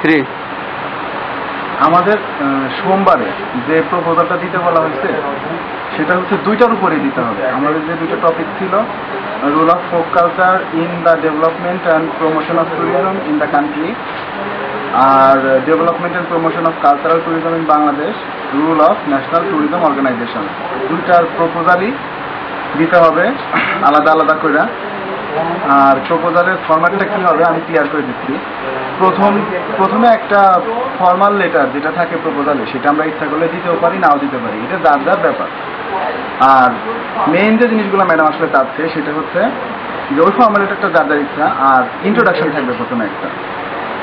3 আমাদের সোমবারে যে প্রপোজালটা দিতে বলা হয়েছে সেটা হচ্ছে দুইটার উপরে দিতে হবে। আমাদের যে দুইটা টপিক ছিল, role of folk culture in the development and promotion of tourism in the country, আর development and promotion of cultural tourism in Bangladesh, role of national tourism organisation. দুইটার প্রপোজালই দিতে হবে আলাদা আলাদা করে। আর প্রপোজালের ফরম্যাটটা কি হবে আমি ক্লিয়ার করে দিচ্ছি। প্রথমে একটা ফর্মাল লেটার যেটা থাকে প্রপোজালে, সেটা আমরা ইচ্ছা করলে দিতেও পারি, নাও দিতে পারি, এটা যার যার ব্যাপার। আর মেইন যে জিনিসগুলো ম্যাডাম আসলে চাচ্ছে সেটা হচ্ছে যে ওই ফর্মাল লেটারটা যার যার ইচ্ছা, আর ইন্ট্রোডাকশন থাকবে প্রথমে একটা।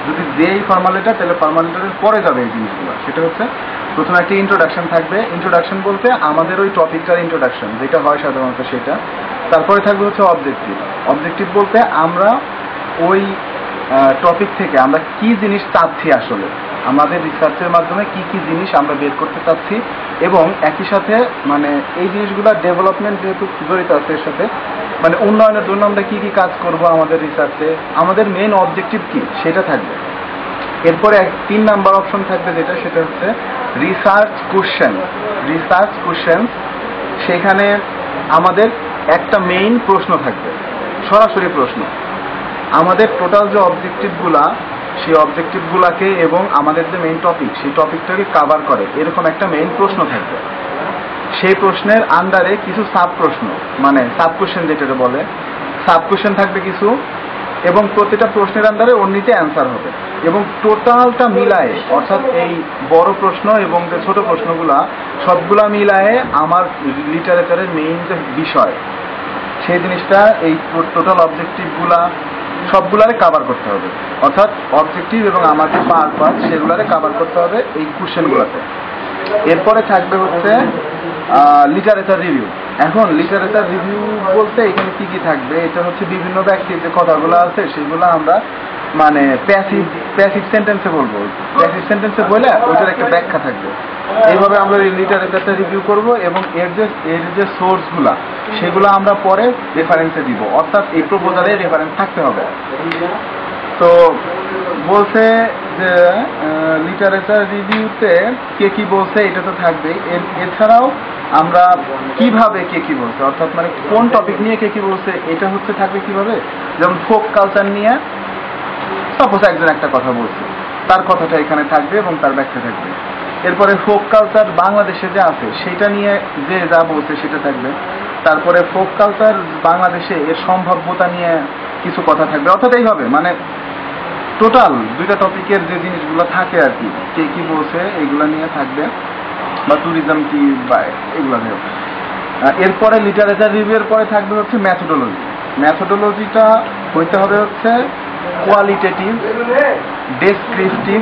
যদি যেই ফর্মাল লেটার, তাহলে ফর্মাল লেটারের পরে যাবে এই জিনিসগুলো। সেটা হচ্ছে প্রথমে একটা ইন্ট্রোডাকশন থাকবে। ইন্ট্রোডাকশন বলতে আমাদের ওই টপিকটার ইন্ট্রোডাকশন যেটা হয় সাধারণত সেটা। তারপরে থাকবে হচ্ছে অবজেক্টিভ। অবজেক্টিভ বলতে আমরা ওই টপিক থেকে আমরা কি জিনিস চাচ্ছি, আসলে আমাদের রিসার্চের মাধ্যমে কি কি জিনিস আমরা বের করতে চাচ্ছি, এবং একই সাথে মানে এই জিনিসগুলো ডেভেলপমেন্ট যেহেতু জড়িত আছে এর সাথে, মানে উন্নয়নের জন্য আমরা কি কি কাজ করব আমাদের রিসার্চে, আমাদের মেইন অবজেক্টিভ কি সেটা থাকবে। এরপরে 3 নাম্বার অপশন থাকবে যেটা, সেটা হচ্ছে রিসার্চ কোশ্চেন। রিসার্চ কোশ্চেন, সেখানে আমাদের একটা মেইন প্রশ্ন থাকবে, সরাসরি প্রশ্ন। আমাদের টোটাল যে অবজেক্টিভগুলা, সেই অবজেক্টিভগুলাকে এবং আমাদের যে মেইন টপিক, সেই টপিকটাকে কাভার করে এরকম একটা মেইন প্রশ্ন থাকবে। সেই প্রশ্নের আন্ডারে কিছু সাব প্রশ্ন, মানে সাব কোশ্চেন যেটা বলে, সাব কোশ্চেন থাকবে কিছু, এবং প্রতিটা প্রশ্নের আন্ডারে অন্যতে অ্যান্সার হবে। এবং টোটালটা মিলায়ে, অর্থাৎ এই বড় প্রশ্ন এবং যে ছোট প্রশ্নগুলা সবগুলা মিলায়ে আমার লিটারেচারের মেইন যে বিষয়, সেই জিনিসটা এই টোটাল অবজেক্টিভগুলা সবগুলারে কাভার করতে হবে। অর্থাৎ অবজেক্টিভ এবং আমার যে পারপাস সেগুলারে কাভার করতে হবে এই কোশ্চেনগুলোতে। এরপরে থাকবে হচ্ছে লিটারেচার রিভিউ। এখন লিটারেচার রিভিউ বলতে এখানে কি কি থাকবে, এটা হচ্ছে বিভিন্ন ব্যক্তির যে কথাগুলো আছে সেগুলো আমরা মানে প্যাসিভ সেন্টেন্সে বলবো। প্যাসিভ সেন্টেন্সে বলে ওইটার একটা ব্যাখ্যা থাকবে। এইভাবে আমরা লিটারেচারটা রিভিউ করব, এবং এর যে সোর্সগুলা সেগুলো আমরা পরে রেফারেন্সে দিব। অর্থাৎ এই প্রপোজালে রেফারেন্স থাকতে হবে। তো বলছে যে লিটারেচার রিভিউতে কে কি বলছে এটা তো থাকবেই। এছাড়াও আমরা কিভাবে কে কি বলছে, অর্থাৎ মানে কোন টপিক নিয়ে কে কি বলছে এটা হচ্ছে থাকবে কিভাবে। যেমন ফোক কালচার নিয়ে সাপোজ একজন একটা কথা বলছে, তার কথাটা এখানে থাকবে এবং তার ব্যাখ্যা থাকবে। এরপরে ফোক কালচার বাংলাদেশে যে আছে সেটা নিয়ে যে যা বলছে সেটা থাকবে। তারপরে ফোক কালচার বাংলাদেশে এর সম্ভাব্যতা নিয়ে কিছু কথা থাকবে। অর্থাৎ এইভাবে মানে টোটাল দুইটা টপিকের যে জিনিসগুলো থাকে আর কি, কে কি বলছে এগুলো নিয়ে থাকবে, বা ট্যুরিজম কি বা এগুলো নিয়ে। এরপরে লিটারেচার রিভিউয়ের পরে থাকবে হচ্ছে ম্যাথোডোলজি। ম্যাথোডোলজিটা হইতে হবে হচ্ছে কোয়ালিটেটিভ, ডেসক্রিপটিভ,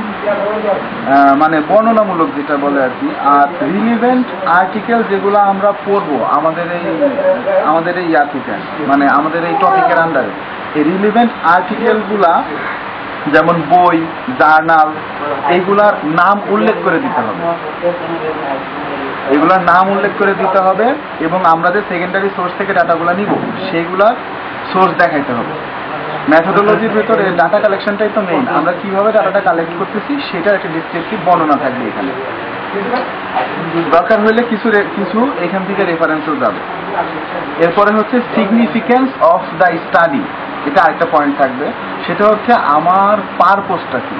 মানে বর্ণনামূলক যেটা বলে আর কি। আর রিলিভেন্ট আর্টিকেল যেগুলো আমরা পড়বো আমাদের এই ইয়া থেকে, মানে আমাদের এই টপিকের আন্ডারে, এই রিলিভেন্ট আর্টিকেলগুলা যেমন বই, জার্নাল, এইগুলার নাম উল্লেখ করে দিতে হবে। এগুলার নাম উল্লেখ করে দিতে হবে, এবং আমরা যে সেকেন্ডারি সোর্স থেকে ডাটাগুলো নিব সেইগুলার সোর্স দেখাইতে হবে। ম্যাথোডোলজির ভিতরে ডাটা কালেকশনটাই তো মেইন। আমরা কিভাবে ডাটাটা কালেক্ট করতেছি সেটার একটা ডিসক্রিপটিভ বর্ণনা থাকবে এখানে। দরকার হইলে কিছু এখান থেকে রেফারেন্সও যাবে। এরপরে হচ্ছে সিগনিফিকেন্স অফ দ্য স্টাডি, এটা আরেকটা পয়েন্ট থাকবে। সেটা হচ্ছে আমার পারপোজটা কি,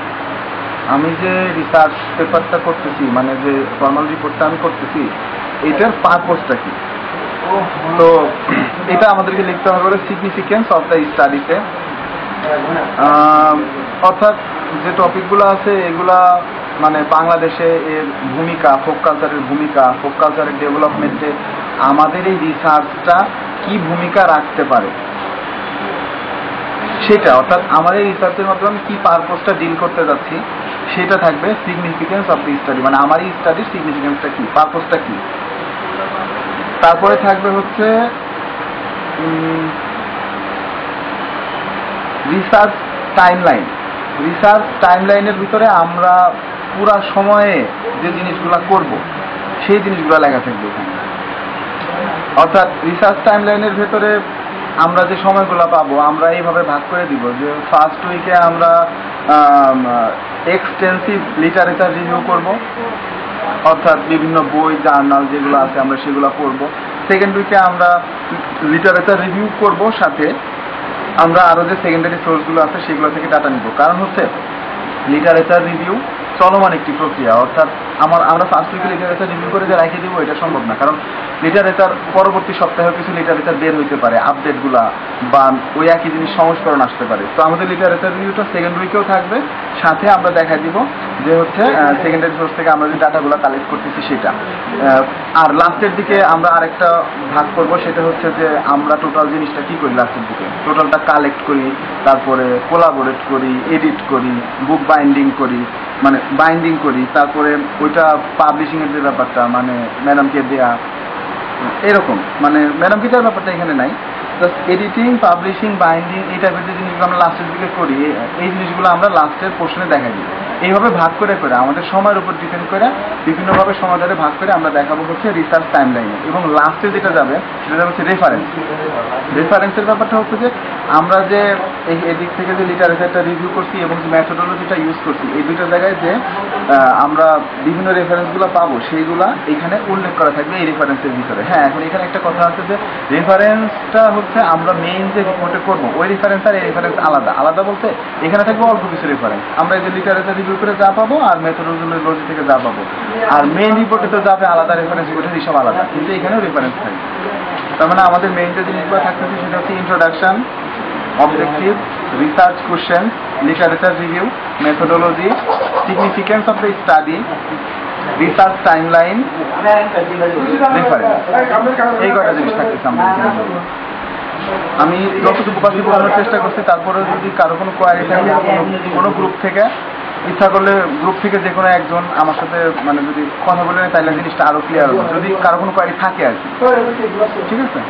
আমি যে রিসার্চ পেপারটা করতেছি, মানে যে ফর্মাল রিপোর্টটা আমি করতেছি, এটার পারপোজটা কি। তো এটা আমাদেরকে লিখতে হবে সিগনিফিকেন্স অফ দ্য স্টাডিতে। অর্থাৎ যে টপিকগুলো আছে এগুলা মানে বাংলাদেশে এর ভূমিকা, ফোক কালচারের ভূমিকা, ফোক কালচারের ডেভেলপমেন্টে আমাদের এই রিসার্চটা কি ভূমিকা রাখতে পারে সেটা, অর্থাৎ আমাদের রিসার্চের মাধ্যমে আমি কি পারপোজটা ডিল করতে যাচ্ছি সেটা থাকবে সিগনিফিকেন্স অফ দি স্টাডি, মানে আমার এই স্টাডির সিগনিফিকেন্সটা কি, পারপোজটা কি। তারপরে থাকবে হচ্ছে রিসার্চ টাইমলাইন। রিসার্চ টাইমলাইনের ভিতরে আমরা পুরা সময়ে যে জিনিসগুলো করব সেই জিনিসগুলো লেখা থাকবে এখানে। অর্থাৎ রিসার্চ টাইমলাইনের ভেতরে আমরা যে সময়গুলো পাবো আমরা এইভাবে ভাগ করে দিব যে ফার্স্ট উইকে আমরা এক্সটেন্সিভ লিটারেচার রিভিউ করব, অর্থাৎ বিভিন্ন বই জার্নাল যেগুলো আছে আমরা সেগুলো পড়ব। সেকেন্ড উইকে আমরা লিটারেচার রিভিউ করব, সাথে আমরা আরো যে সেকেন্ডারি সোর্সগুলো আছে সেগুলো থেকে ডাটা নিব। কারণ হচ্ছে লিটারেচার রিভিউ চলমান একটি প্রক্রিয়া, অর্থাৎ আমরা ফার্স্ট উইকে লিটারেচার রিভিউ করে যে রেখে দিব এটা সম্ভব না। কারণ লিটারেচার পরবর্তী সপ্তাহে কিছু লিটারেচার বের হইতে পারে, আপডেটগুলা বা ওই একই জিনিস সংস্করণ আসতে পারে। তো আমাদের লিটারেচার রিভিউটা সেকেন্ড উইকেও থাকবে, সাথে আমরা দেখা দিব যে হচ্ছে সেকেন্ডারি সোর্স থেকে আমরা যে ডাটাগুলো কালেক্ট করতেছি সেটা। আর লাস্টের দিকে আমরা আরেকটা ভাগ করব, সেটা হচ্ছে যে আমরা টোটাল জিনিসটা কি করি লাস্টের দিকে, টোটালটা কালেক্ট করি, তারপরে কোলাবোরেট করি, এডিট করি, বুক বাইন্ডিং করি, মানে বাইন্ডিং করি, তারপরে ওইটা পাবলিশিং এর যে ব্যাপারটা মানে ম্যাডামকে দেয়া, এরকম মানে ম্যাডামকে দেওয়ার ব্যাপারটা এখানে নাই। জাস্ট এডিটিং, পাবলিশিং, বাইন্ডিং এই টাইপের যে জিনিসগুলো আমরা লাস্টের দিকে করি, এই জিনিসগুলো আমরা লাস্টের পোর্শনে দেখাই দিই। এইভাবে ভাগ করে করে আমাদের সময়ের উপর ডিপেন্ড করে বিভিন্নভাবে সময় ধরে ভাগ করে আমরা দেখাবো হচ্ছে রিসার্চ টাইমলাইনে। এবং লাস্টে যেটা যাবে সেটা হচ্ছে রেফারেন্স। রেফারেন্সের ব্যাপারটা হচ্ছে যে আমরা যে এদিক থেকে যে লিটারেচারটা রিভিউ করছি এবং যে ম্যাথোডোলজিটা ইউজ করছি, এই দুটো জায়গায় যে আমরা বিভিন্ন রেফারেন্সগুলো পাবো সেইগুলা এখানে উল্লেখ করা থাকবে এই রেফারেন্সের ভিতরে। হ্যাঁ, এখন এখানে একটা কথা আছে যে রেফারেন্সটা হচ্ছে আমরা মেইন যে রিপোর্টে করবো ওই রেফারেন্স আর এই রেফারেন্স আলাদা। আলাদা বলতে এখানে থাকবে অল্প কিছু রেফারেন্স, আমরা এই যে লিটারেচার রিভিউ করে যা পাবো আর মেথোডোলজি থেকে যা পাবো, আর মেইন রিপোর্টে তো যাবে আলাদা রেফারেন্স, ওটা হিসাব আলাদা, কিন্তু এখানেও রেফারেন্স থাকবে। তার মানে আমাদের মেইন যে জিনিসগুলো থাকতেছে সেটা হচ্ছে introduction, objective, research question, literature review, methodology, significance of the study, research timeline, reference. এই কয়টা জিনিস থাকতেছে আমাদের। আমি যতটুকু পাশে বোঝানোর চেষ্টা করছি, তারপরে যদি কারো কোনো কোয়ারি থাকে কোনো গ্রুপ থেকে, ইচ্ছা করলে গ্রুপ থেকে যে কোনো একজন আমার সাথে মানে যদি কথা বলে নেয় তাহলে জিনিসটা আরো ক্লিয়ার হবে, যদি কারো কোনো কোয়ারি থাকে আর কি। ঠিক আছে।